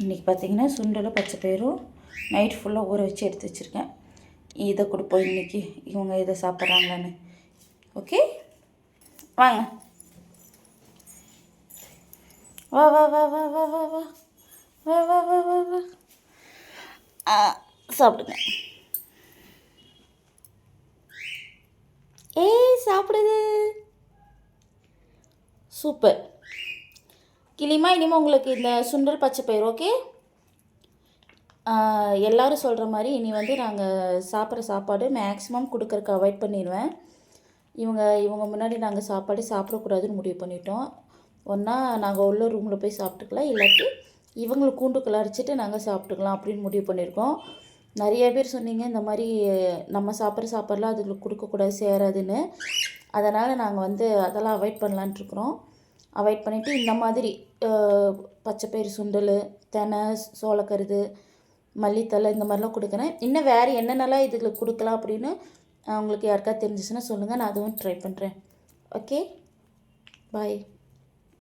இன்றைக்கி பார்த்திங்கன்னா சுண்டலும் பச்சை பயிரும் நைட் ஃபுல்லாக ஊற வச்சு எடுத்து வச்சுருக்கேன். இதை கொடுப்போம் இன்றைக்கி இவங்க இதை சாப்பிட்றாங்களான்னு. ஓகே வாங்க, வா வா வா வா வா வா வா வா வா வா வா வா சாப்பிடுங்க. ஏய் சாப்பிடுது. சூப்பர் கிளிமா. இனிமேல் உங்களுக்கு இந்த சுண்டல் பச்சை பயிர் ஓகே. எல்லோரும் சொல்கிற மாதிரி இனி வந்து நாங்கள் சாப்பிட்ற சாப்பாடு மேக்ஸிமம் கொடுக்கறக்கு அவாய்ட் பண்ணிடுவேன். இவங்க முன்னாடி நாங்கள் சாப்பாடு சாப்பிடக்கூடாதுன்னு முடிவு பண்ணிட்டோம். ஒன்றா நாங்கள் உள்ள ரூமில் போய் சாப்பிட்டுக்கலாம், இல்லாட்டி இவங்களை கூண்டுக்குள்ள அடிச்சுட்டு நாங்கள் சாப்பிட்டுக்கலாம் அப்படின்னு முடிவு பண்ணியிருக்கோம். நிறைய பேர் சொன்னீங்க இந்த மாதிரி நம்ம சாப்பிட்ற சாப்பாடெலாம் அதுங்களுக்கு கொடுக்கக்கூடாது, சேராதுன்னு. அதனால் நாங்கள் வந்து அதெல்லாம் அவாய்ட் பண்ணலான்ட்ருக்குறோம். அவாய்ட் பண்ணிவிட்டு இந்த மாதிரி பச்சைப்பயிறு சுண்டல், தெனை, சோளக்கருது, மல்லித்தலை இந்த மாதிரிலாம் கொடுக்குறேன். இன்னும் வேறு என்னென்னலாம் இதுக்கு கொடுக்கலாம் அப்படின்னு உங்களுக்கு யாருக்காவது தெரிஞ்சிச்சுன்னா சொல்லுங்கள், நான் அதுவும் ட்ரை பண்ணுறேன். Okay bye.